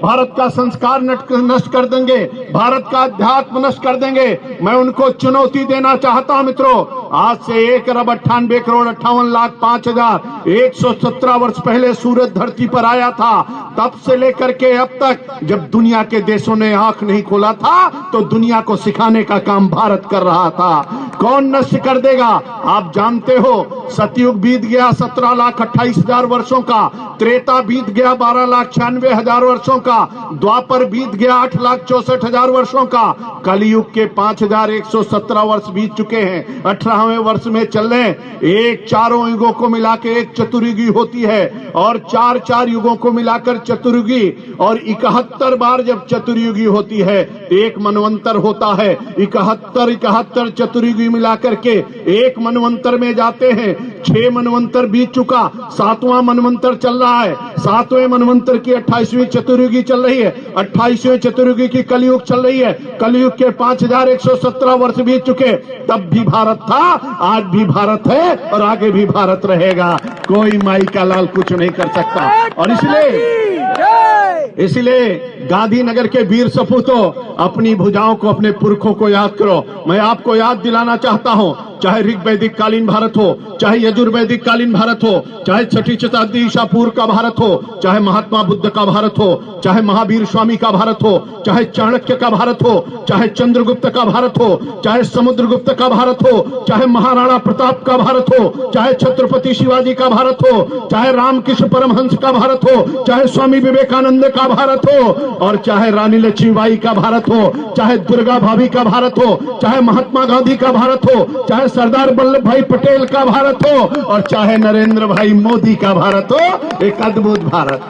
भारत का संस्कार नष्ट कर देंगे, भारत का अध्यात्म नष्ट कर देंगे। मैं उनको चुनौती देना चाहता हूं मित्रों, आज से 1,98,58,05,117 वर्ष पहले सूरज धरती पर आया था, तब से लेकर के अब तक जब दुनिया के देशों ने आंख नहीं खोला था तो दुनिया को सिखाने का काम भारत कर रहा था। कौन नष्ट कर देगा? आप जानते हो, सतयुग बीत गया 17,28,000 वर्षों का, त्रेता बीत गया 12,96,000 वर्षों का, द्वापर बीत गया 8,64,000 वर्षों का, कलयुग के 5,117 वर्ष बीत चुके हैं। 18वें वर्ष में चल रहे हैं। एक चारों युगों को मिला के एक चतुर्युगी होती है और चार युगों को मिलाकर चतुर्युगी, और 71 बार जब चतुर्युगी होती है एक मनवंतर होता है। 71 चतुर्युगी मिलाकर के एक मनवंतर में जाते हैं। 6 मनवंतर बीत चुका, 7वां मनवंतर चल रहा है। 7वें मनवंतर की 28वीं चतुर्युगी चल रही है, 28वें चतुर्युगी की कलयुग चल रही है। कलयुग के 5,117 वर्ष बीत चुके, तब भी भारत था, आज भी भारत है और आगे भी भारत रहेगा। कोई माई का लाल कुछ नहीं कर सकता। और इसलिए गांधीनगर के वीर सपूतों, अपनी भुजाओं को, अपने पुरखों को याद करो। मैं आपको याद दिलाना चाहता हूं, चाहे ऋग्वैदिक कालीन भारत हो, चाहे यजुर्वैदिक कालीन भारत हो, चाहे 6ठी शताब्दी ईसा पूर्व का भारत हो, चाहे महात्मा बुद्ध का भारत हो, चाहे महावीर स्वामी का भारत हो, चाहे चाणक्य का भारत हो, चाहे चंद्रगुप्त का भारत हो, चाहे समुद्रगुप्त का भारत हो, चाहे महाराणा प्रताप का भारत हो, चाहे छत्रपति शिवाजी का भारत हो, चाहे रामकृष्ण परमहंस का भारत हो, चाहे स्वामी विवेकानंद का भारत हो, और चाहे रानी लक्ष्मीबाई का भारत हो, चाहे दुर्गा भाभी का भारत हो, चाहे महात्मा गांधी का भारत हो, चाहे सरदार वल्लभ भाई पटेल का भारत हो, और चाहे नरेंद्र भाई मोदी का भारत हो। एक अद्भुत भारत,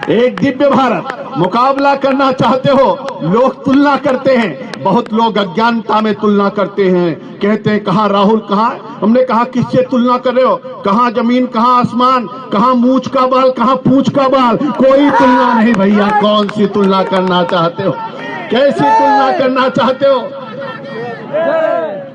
एक दिव्य भारत। मुकाबला करना चाहते हो, लोग तुलना करते हैं, बहुत लोग अज्ञानता में तुलना करते हैं, कहते हैं कहाँ राहुल, कहाँ? हमने कहा किससे तुलना कर रहे हो? कहाँ जमीन, कहाँ आसमान, कहाँ मूंछ का बाल, कहाँ पूंछ का बाल? कोई तुलना नहीं भैया। कौन सी तुलना करना चाहते हो? कैसी तुलना करना चाहते हो?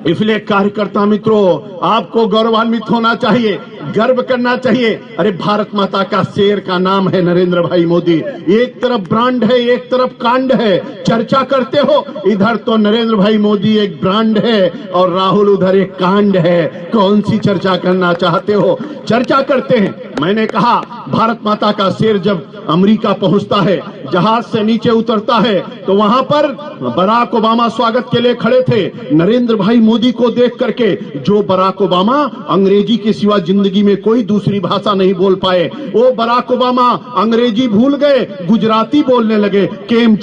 इसलिए कार्यकर्ता मित्रों, आपको गौरवान्वित होना चाहिए, गर्व करना चाहिए। अरे भारत माता का शेर का नाम है नरेंद्र भाई मोदी। एक तरफ ब्रांड है, एक तरफ कांड है। चर्चा करते हो, इधर तो नरेंद्र भाई मोदी एक ब्रांड है और राहुल उधर एक कांड है। कौन सी चर्चा करना चाहते हो? चर्चा करते हैं। मैंने कहा भारत माता का शेर जब अमेरिका पहुंचता है, जहाज से नीचे उतरता है, तो वहां पर बराक ओबामा स्वागत के लिए खड़े थे। नरेंद्र भाई मोदी को देख करके, जो बराक ओबामा अंग्रेजी के सिवा जिंदगी में कोई दूसरी भाषा नहीं बोल पाए, वो बराक ओबामा अंग्रेजी भूल गए, गुजराती बोलने लगे। केम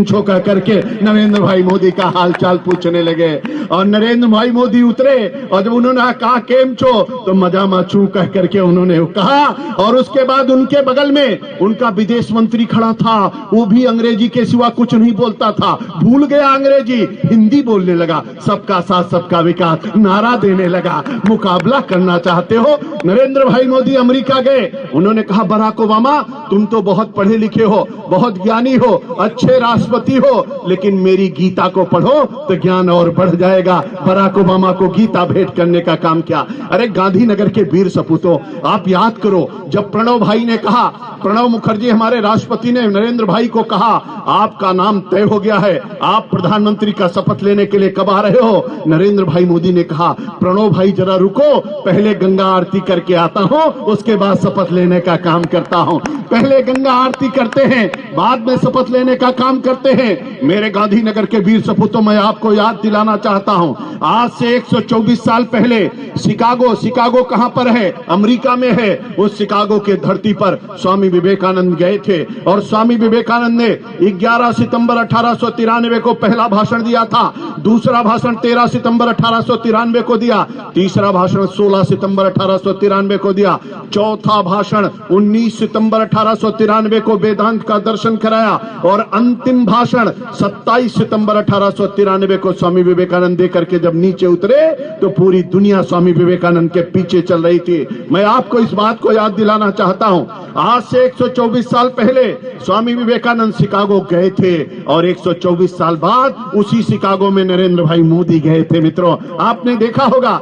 छो कह करके नरेंद्र भाई मोदी का हाल चाल पूछने लगे। और नरेंद्र भाई मोदी उतरे और जब उन्होंने कहा केम छो, तो मजा माचू कह करके उन्होंने कहा। और उसके बाद उनके बगल में उनका विदेश मंत्री खड़ा था, वो भी अंग्रेजी के सिवा कुछ नहीं बोलता था, भूल गया अंग्रेजी, हिंदी बोलने लगा। सबका साथ सबका विकास नारा देने लगा। मुकाबला करना चाहते हो? नरेंद्र भाई मोदी अमेरिका गए, उन्होंने कहा बराक ओबामा तुम तो बहुत पढ़े लिखे हो, बहुत ज्ञानी हो, अच्छे राष्ट्रपति हो, लेकिन मेरी गीता को पढ़ो तो ज्ञान और बढ़ जाएगा। बराक ओबामा को गीता भेंट करने का काम किया। अरे गांधीनगर के वीर सपूतों, आप याद करो, जब प्रणव भाई ने कहा, प्रणव मुखर्जी हमारे राष्ट्रपति ने नरेंद्र भाई को कहा आपका नाम तय हो गया है, आप प्रधानमंत्री का शपथ लेने के लिए कब आ रहे हो? नरेंद्र भाई मोदी ने कहा प्रणव भाई जरा रुको, पहले गंगा आरती करके आता हूं, उसके बाद शपथ लेने का काम करता हूं। पहले गंगा आरती करते हैं, बाद में शपथ लेने का काम करते हैं। मेरे गांधीनगर के वीर सपूतों, मैं आपको याद दिलाना चाहता हूं, आज से 124 साल पहले शिकागो कहां पर है? अमेरिका में है। उस शिकागो के धरती पर स्वामी विवेकानंद गए थे और स्वामी विवेकानंद ने 11 सितंबर 1893 को पहला भाषण दिया था, दूसरा भाषण 13 सितंबर 1893 को दिया, तीसरा भाषण 16 सितंबर 1893 को दिया, चौथा भाषण 19 सितंबर 1893 को वेदांत का दर्शन कराया, और अंतिम भाषण 27 सितंबर 1893 को स्वामी विवेकानंद देकर के जब नीचे उतरे तो पूरी दुनिया स्वामी विवेकानंद के पीछे चल रही थी। मैं आपको इस बात को याद दिलाना चाहता हूं, आज से 124 साल पहले स्वामी विवेकानंद शिकागो गए थे और 124 साल बाद उसी शिकागो में नरेंद्र भाई मोदी गए थे। मित्रों, आपने देखा होगा,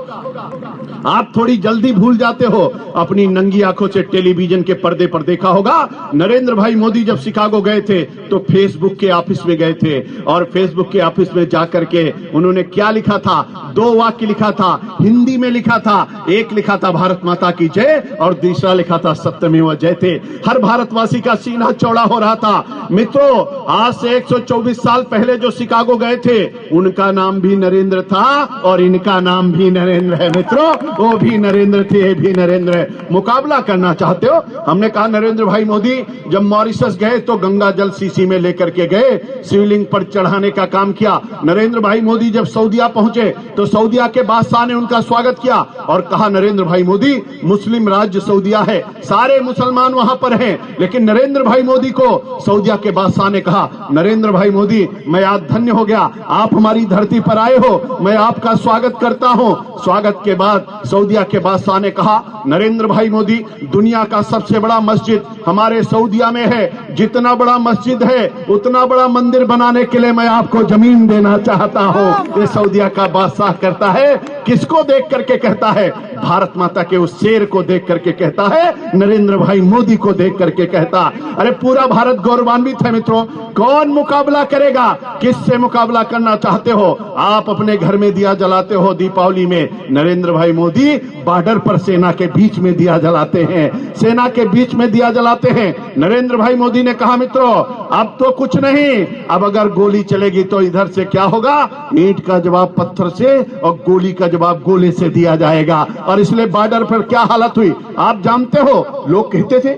आप थोड़ी जल्दी भूल जाते हो। अपनी नंगी आंखों से टेलीविजन के पर्दे पर देखा होगा, नरेंद्र भाई मोदी जब शिकागो गए थे तो फेसबुक के ऑफिस में गए थे, और फेसबुक के ऑफिस में जाकर के उन्होंने क्या लिखा था? 2 वाक्य लिखा था, हिंदी में लिखा था। एक लिखा था भारत माता की जय, और दूसरा लिखा था सत्यमेव जयते। हर भारतवासी का सीना चौड़ा हो रहा था। मित्रों, आज से 124 साल पहले जो शिकागो गए थे, उनका नाम भी नरेंद्र था और इनका नाम भी नरेंद्र है। मित्रों, वो भी नरेंद्र थे, ये भी नरेंद्र है। मुकाबला करना चाहते हो? हमने कहा नरेंद्र भाई मोदी जब मॉरिशस गए तो गंगा जल सीसी में लेकर के गए, शिवलिंग पर चढ़ाने का काम किया। नरेंद्र भाई मोदी जब सऊदीया पहुंचे तो सऊदीया के बादशाह ने उनका स्वागत किया और कहा नरेंद्र भाई मोदी, मुस्लिम राज्य सऊदीया है, सारे मुसलमान वहां पर हैं, लेकिन नरेंद्र भाई मोदी को सऊदीया के बादशाह ने कहा, नरेंद्र भाई मोदी, मैं आज धन्य हो गया, आप हमारी धरती पर आए हो, मैं आपका स्वागत करता हूं। स्वागत के बाद सऊदीया के बादशाह ने कहा, नरेंद्र भाई मोदी, दुनिया का सबसे बड़ा मस्जिद हमारे सऊदीया में है, जितना बड़ा मस्जिद है उतना बड़ा मंदिर बनाने के लिए मैं आपको जमीन देना चाहता हूं। ये सऊदीया का बादशाह करता है, किसको देख करके कहता है? भारत माता के उस शेर को देख करके कहता है, नरेंद्र भाई मोदी को देख करके कहता। अरे पूरा भारत गौरवान्वित है। मित्रों, कौन मुकाबला करेगा? किससे मुकाबला करना चाहते हो? आप अपने घर में दिया जलाते हो दीपावली में, नरेंद्र भाई मोदी बॉर्डर पर सेना के बीच में दिया जलाते हैं, सेना के बीच में दिया जलाते हैं। नरेंद्र भाई मोदी ने कहा, मित्रों अब तो कुछ नहीं, अब अगर गोली चलेगी तो इधर से क्या होगा? ईंट का जवाब पत्थर से और गोली का जवाब गोले से दिया जाएगा। और इसलिए बॉर्डर पर क्या हालत हुई आप जानते हो? लोग कहते थे,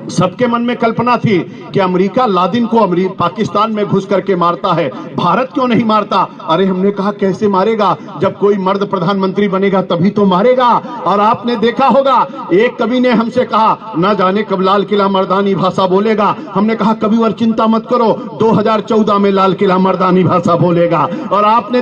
सबके मन में कल्पना थी कि अमेरिका लादिन को पाकिस्तान में घुस करके मारता है, भारत क्यों नहीं मारता? अरे हमने कहा कैसे मारेगा? जब कोई मर्द प्रधानमंत्री बनेगा तभी तो मारेगा। और आपने देखा होगा, एक कवि ने हमसे कहा, न जाने कब लाल किला मर्दानी भाषा बोलेगा। हमने कहा कविवर चिंता मत करो, 2014 में लाल किला मर्दानी भाषा बोलेगा। और आपने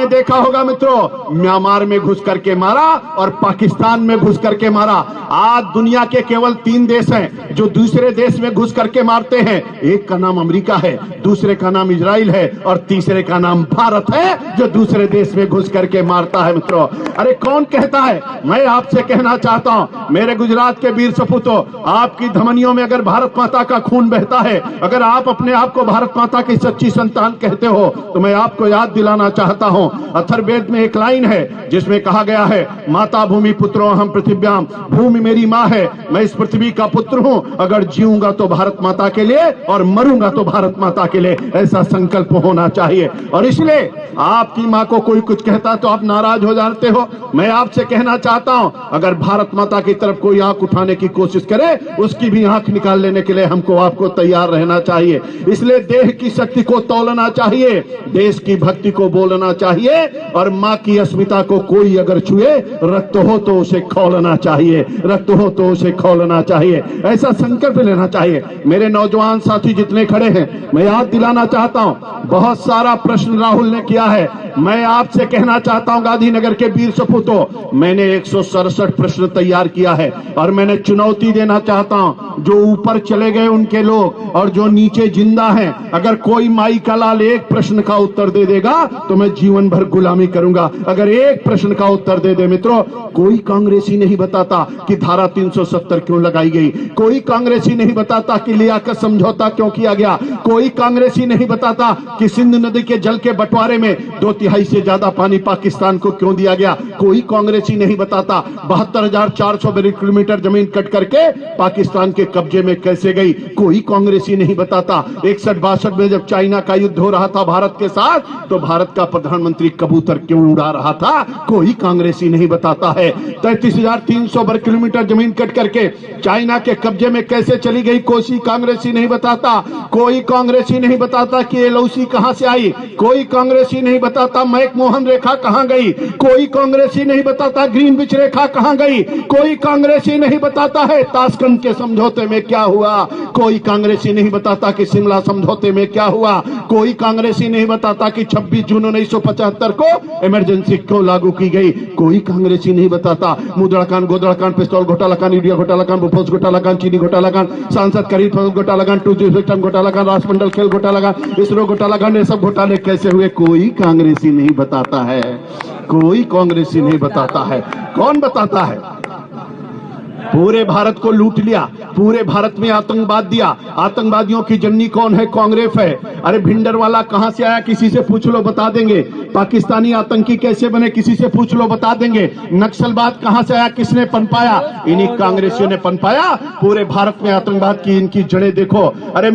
देखा होगा मित्रों, म्यांमार में घुस करके मारा और पाकिस्तान में घुस करके मारा। आज दुनिया के केवल 3 देश हैं जो दूसरे देश में घुस करके मारते हैं। एक का नाम अमेरिका है, दूसरे का नाम इजराइल है, और तीसरे का नाम भारत है जो दूसरे देश में घुस करके मारता है। मित्रों, अरे कौन कहता है? मैं आपसे कहना चाहता हूं, मेरे गुजरात के वीर सपूतों, आपकी धमनियों में अगर भारत माता का खून बहता है, अगर आप अपने आप को भारत माता की सच्ची संतान कहते हो, तो मैं आपको याद दिलाना चाहता हूं, अथर्ववेद में एक लाइन है जिसमें कहा गया है, माता भूमि पुत्रो हम पृथिव्याम, भूमि मेरी माँ है, मैं इस पृथ्वी का पुत्र हूं, अगर जीऊंगा तो भारत माता के लिए और मरूंगा तो भारत माता के लिए, ऐसा संकल्प होना चाहिए। और इसलिए आपकी माँ को कोई कुछ कहता तो आप नाराज हो जाते हो। मैं आपसे कहना चाहता हूं, अगर भारत माता की तरफ कोई आंख उठाने की कोशिश करे, उसकी भी आंख निकाल लेने के लिए हमको आपको तैयार रहना चाहिए। इसलिए देह की शक्ति को तौलना चाहिए, देश की भक्ति को बोलना चाहिए, और माँ की अस्मिता को कोई अगर छुए, रक्त हो तो उसे खौलना चाहिए, रक्त हो तो उसे खौलना चाहिए, ऐसा संकल्प लेना चाहिए। मेरे नौजवान साथी जितने खड़े हैं, मैं याद दिलाना चाहता हूं, बहुत सारा प्रश्न राहुल ने किया है। मैं आपसे कहना चाहता हूं, गांधीनगर के वीर सपूतों, मैंने 167 प्रश्न तैयार किया है, और मैंने चुनौती देना चाहता हूं, जो ऊपर चले गए उनके लोग और जो नीचे जिंदा हैं, अगर कोई माई का लाल एक प्रश्न का उत्तर दे देगा तो मैं जीवन भर गुलामी करूंगा। अगर एक प्रश्न का उत्तर दे दे मित्रों, कोई कांग्रेसी नहीं बताता कि धारा 370 क्यों लगाई गई, कोई कांग्रेसी नहीं बताता कि लियाकत समझौता क्यों किया गया, कोई कांग्रेसी नहीं बताता कि सिंध नदी के जल के बंटवारे में 2/3 से ज्यादा पानी पाकिस्तान को क्यों दिया गया, कोई कांग्रेसी नहीं बताता 72,400 किलोमीटर जमीन कट करके पाकिस्तान के कब्जे में कैसे गई, कोई कांग्रेसी नहीं बताता 61-62 में जब चाइना का युद्ध हो रहा था भारत के साथ, तो भारत का प्रधानमंत्री कबूतर क्यों उड़ा रहा था, कोई कांग्रेसी नहीं बताता है। 33,300 वर्ग किलोमीटर जमीन कट करके चाइना के कब्जे में कैसे चली गई, कोई कांग्रेसी नहीं बताता। कोई कांग्रेसी नहीं बताता कि एलओसी कहां से आई, कोई कांग्रेसी नहीं बताता मैकमोहन रेखा कहां गई, कोई कांग्रेसी नहीं बताता ग्रीनविच रेखा कहां गई, कोई कांग्रेसी नहीं बताता है ताशकंद के समझौते में क्या हुआ, कोई कांग्रेसी नहीं बताता कि शिमला समझौते में क्या हुआ, कोई कांग्रेसी नहीं बताता कि 26 जून 1975 को इमरजेंसी को लागू की गई। कोई कांग्रेसी नहीं बताता। मुद्रा कांड, गोदड़ा कांड, पिस्तौल घोटाला कांड, यूरिया घोटाला कांड, बोफोर्स घोटाला कांड, चीनी घोटाला कांड, सांसद खरीद फसल घोटाला कांड, 2G सिस्टम घोटाला कांड, राष्ट्रमंडल खेल घोटाला कांड, इसरो घोटाला कांड, ये सब घोटाले कैसे हुए कोई कांग्रेसी नहीं बताता है। कोई कांग्रेसी नहीं बताता है। कौन बताता है? पूरे भारत को लूट लिया, पूरे भारत में आतंकवाद दिया। आतंकवादियों की जननी कौन है? कांग्रेस है। अरे भिंडरवाला कहां से आया? किसी से पूछ लो, बता देंगे। पाकिस्तानी आतंकी कैसे बने? किसी से पूछ लो, बता देंगे। नक्सलवाद कहां से आया? किसने पनपाया? इन्हीं कांग्रेसियों ने पनपाया। पूरे भारत में आतंकवाद की इनकी जड़ें देखो। अरे